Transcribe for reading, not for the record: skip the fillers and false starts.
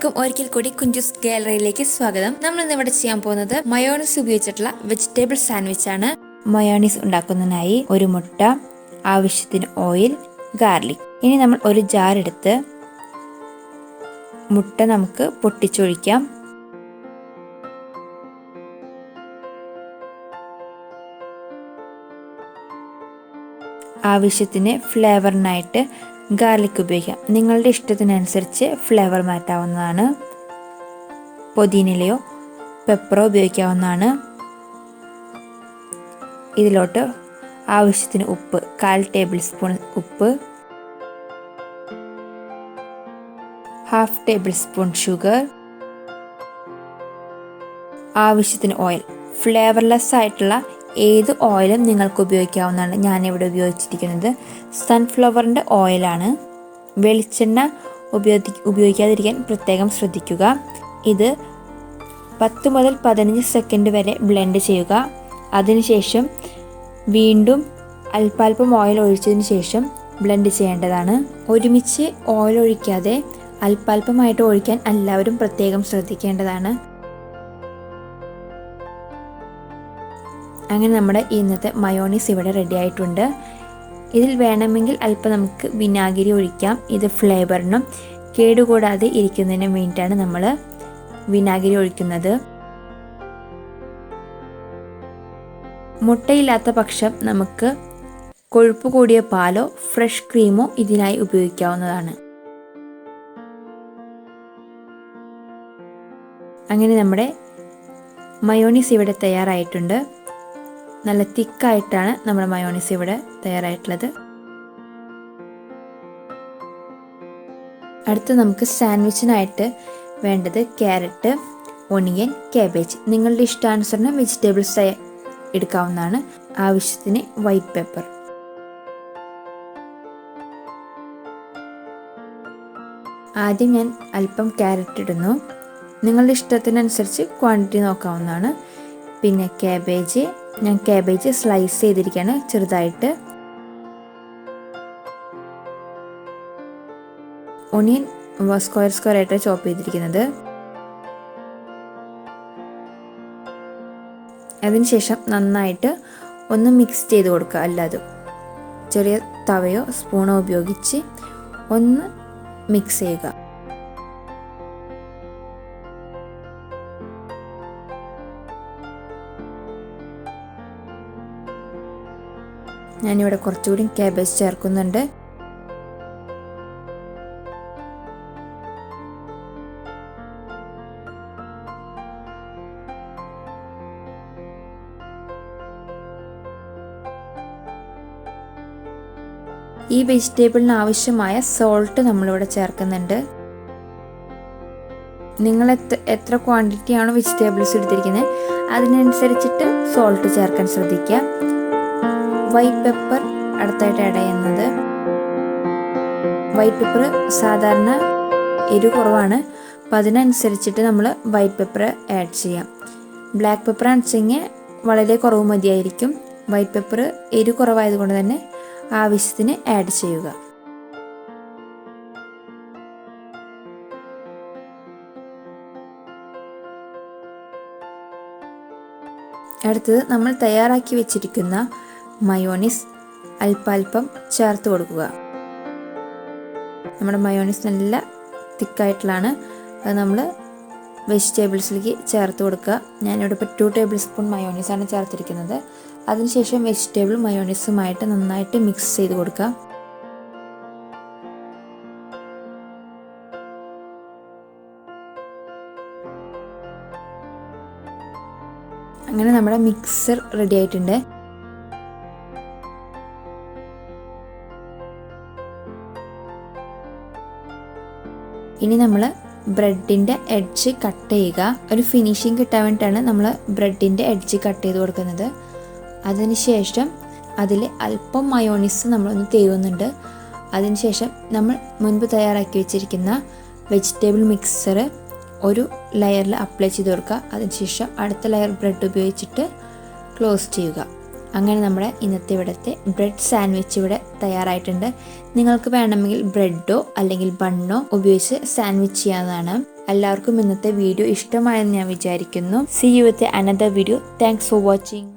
എല്ലാവർക്കും ഒരിക്കൽ കൂടി കുഞ്ചൂസ് ഗാലറിയിലേക്ക് സ്വാഗതം. നമ്മൾ ഇന്ന് ഇവിടെ ചെയ്യാൻ പോകുന്നത് മയോണീസ് ഉപയോഗിച്ചിട്ടുള്ള വെജിറ്റബിൾ സാൻഡ്വിച്ച് ആണ്. മയോണീസ് ഉണ്ടാക്കുന്നതിനായി ഒരു മുട്ട, ആവശ്യത്തിന് ഓയിൽ, ഗാർലിക്. ഇനി നമ്മൾ ഒരു ജാർ എടുത്ത് മുട്ട നമുക്ക് പൊട്ടിച്ചൊഴിക്കാം. ആവശ്യത്തിന് ഫ്ലേവറിനായിട്ട് ഗാർലിക് ഉപയോഗിക്കാം. നിങ്ങളുടെ ഇഷ്ടത്തിനനുസരിച്ച് ഫ്ലേവർ മാറ്റാവുന്നതാണ്. പുതിനയിലയോ പെപ്പറോ ഉപയോഗിക്കാവുന്നതാണ്. ഇതിലോട്ട് ആവശ്യത്തിന് ഉപ്പ്, 1/4 ടേബിൾ സ്പൂൺ ഉപ്പ്, 1/2 ടേബിൾ സ്പൂൺ ഷുഗർ, ആവശ്യത്തിന് ഓയിൽ. ഫ്ലേവർലെസ് ആയിട്ടുള്ള ഏത് ഓയിലും നിങ്ങൾക്ക് ഉപയോഗിക്കാവുന്നതാണ്. ഞാനിവിടെ ഉപയോഗിച്ചിരിക്കുന്നത് സൺഫ്ലവറിൻ്റെ ഓയിലാണ്. വെളിച്ചെണ്ണ ഉപയോഗിക്കാതിരിക്കാൻ പ്രത്യേകം ശ്രദ്ധിക്കുക. ഇത് 10 മുതൽ 15 സെക്കൻഡ് വരെ ബ്ലെൻഡ് ചെയ്യുക. അതിനുശേഷം വീണ്ടും അല്പാൽപ്പം ഓയിൽ ഒഴിച്ചതിന് ശേഷം ബ്ലെൻഡ് ചെയ്യേണ്ടതാണ്. ഒരുമിച്ച് ഓയിൽ ഒഴിക്കാതെ അല്പാൽപ്പമായിട്ട് ഒഴിക്കാൻ എല്ലാവരും പ്രത്യേകം ശ്രദ്ധിക്കേണ്ടതാണ്. അങ്ങനെ നമ്മുടെ ഇന്നത്തെ മയോണീസ് ഇവിടെ റെഡി ആയിട്ടുണ്ട്. ഇതിൽ വേണമെങ്കിൽ അല്പം നമുക്ക് വിനാഗിരി ഒഴിക്കാം. ഇത് ഫ്ലേവറിനും കേടുകൂടാതെ ഇരിക്കുന്നതിനും വേണ്ടിയിട്ടാണ് നമ്മൾ വിനാഗിരി ഒഴിക്കുന്നത്. മുട്ടയില്ലാത്ത പക്ഷം നമുക്ക് കൊഴുപ്പ് കൂടിയ പാലോ ഫ്രഷ് ക്രീമോ ഇതിനായി ഉപയോഗിക്കാവുന്നതാണ്. അങ്ങനെ നമ്മുടെ മയോണീസ് ഇവിടെ തയ്യാറായിട്ടുണ്ട്. നല്ല തിക്കായിട്ടാണ് നമ്മുടെ മയോണീസ് ഇവിടെ തയ്യാറായിട്ടുള്ളത്. അടുത്ത് നമുക്ക് സാൻഡ്വിച്ചിനായിട്ട് വേണ്ടത് ക്യാരറ്റ്, ഒണിയൻ, കാബേജ്. നിങ്ങളുടെ ഇഷ്ടാനുസരണം വെജിറ്റബിൾസ് എടുക്കാവുന്നതാണ്. ആവശ്യത്തിന് വൈറ്റ് പെപ്പർ. ആദ്യം ഞാൻ അല്പം ക്യാരറ്റ് ഇടുന്നു. നിങ്ങളുടെ ഇഷ്ടത്തിനനുസരിച്ച് ക്വാണ്ടിറ്റി നോക്കാവുന്നതാണ്. പിന്നെ കാബേജ്, ഞാൻ കാബേജ് സ്ലൈസ് ചെയ്തിരിക്കുകയാണ് ചെറുതായിട്ട്. ഒണിയൻ സ്ക്വയർ ആയിട്ട് ചോപ്പ് ചെയ്തിരിക്കുന്നത്. അതിനുശേഷം നന്നായിട്ട് ഒന്ന് മിക്സ് ചെയ്ത് കൊടുക്കുക. അല്ലാതെ ചെറിയ തവയോ സ്പൂണോ ഉപയോഗിച്ച് ഒന്ന് മിക്സ് ചെയ്യുക. ഞാനിവിടെ കുറച്ചുകൂടി കാബേജ് ചേർക്കുന്നുണ്ട്. ഈ വെജിറ്റബിളിന് ആവശ്യമായ സോൾട്ട് നമ്മളിവിടെ ചേർക്കുന്നുണ്ട്. നിങ്ങൾ എത്ര ക്വാണ്ടിറ്റിയാണോ വെജിറ്റബിൾസ് എടുത്തിരിക്കുന്നത് അതിനനുസരിച്ചിട്ട് സോൾട്ട് ചേർക്കാൻ ശ്രദ്ധിക്കുക. വൈറ്റ് പെപ്പർ അടുത്തായിട്ട് ആഡ് ചെയ്യുന്നത്. വൈറ്റ് പെപ്പർ സാധാരണ എരിവ് കുറവാണ്, അപ്പം അതിനനുസരിച്ചിട്ട് നമ്മൾ വൈറ്റ് പെപ്പർ ആഡ് ചെയ്യാം. ബ്ലാക്ക് പെപ്പർ ആണെച്ചെങ്കിൽ വളരെ കുറവ് മതിയായിരിക്കും. വൈറ്റ് പെപ്പർ എരിവ് കുറവായതുകൊണ്ട് തന്നെ ആവശ്യത്തിന് ആഡ് ചെയ്യുക. അടുത്തത് നമ്മൾ തയ്യാറാക്കി വെച്ചിരിക്കുന്ന മയോണീസ് അല്പാൽപ്പം ചേർത്ത് കൊടുക്കുക. നമ്മുടെ മയോണീസ് നല്ല തിക്കായിട്ടുള്ളതാണ്. അത് നമ്മൾ വെജിറ്റബിൾസിലേക്ക് ചേർത്ത് കൊടുക്കുക. ഞാനിവിടെ ഇപ്പോൾ 2 ടേബിൾ സ്പൂൺ മയോണീസാണ് ചേർത്തിരിക്കുന്നത്. അതിനുശേഷം വെജിറ്റബിൾ മയോണീസുമായിട്ട് നന്നായിട്ട് മിക്സ് ചെയ്ത് കൊടുക്കുക. അങ്ങനെ നമ്മുടെ മിക്സർ റെഡി ആയിട്ടുണ്ട്. ഇനി നമ്മൾ ബ്രെഡിൻ്റെ എഡ്ജ് കട്ട് ചെയ്യുക. ഒരു ഫിനിഷിങ് കിട്ടാൻ വേണ്ടിയിട്ടാണ് നമ്മൾ ബ്രെഡിൻ്റെ എഡ്ജ് കട്ട് ചെയ്ത് കൊടുക്കുന്നത്. അതിനുശേഷം അതിൽ അല്പം മയോണീസ് നമ്മളൊന്ന് തേവുന്നുണ്ട്. അതിനുശേഷം നമ്മൾ മുൻപ് തയ്യാറാക്കി വെച്ചിരിക്കുന്ന വെജിറ്റബിൾ മിക്സർ ഒരു ലെയറിൽ അപ്ലൈ ചെയ്ത് കൊടുക്കുക. അതിനുശേഷം അടുത്ത ലെയർ ബ്രെഡ് ഉപയോഗിച്ചിട്ട് ക്ലോസ് ചെയ്യുക. അങ്ങനെ നമ്മുടെ ഇന്നത്തെ ഇവിടുത്തെ ബ്രെഡ് സാൻഡ്വിച്ച് ഇവിടെ തയ്യാറായിട്ടുണ്ട്. നിങ്ങൾക്ക് വേണമെങ്കിൽ ബ്രെഡോ അല്ലെങ്കിൽ ബണ്ണോ ഉപയോഗിച്ച് സാൻഡ്വിച്ച് ചെയ്യാവുന്നതാണ്. എല്ലാവർക്കും ഇന്നത്തെ വീഡിയോ ഇഷ്ടമായെന്ന് ഞാൻ വിചാരിക്കുന്നു. See you with another video. Thanks for watching.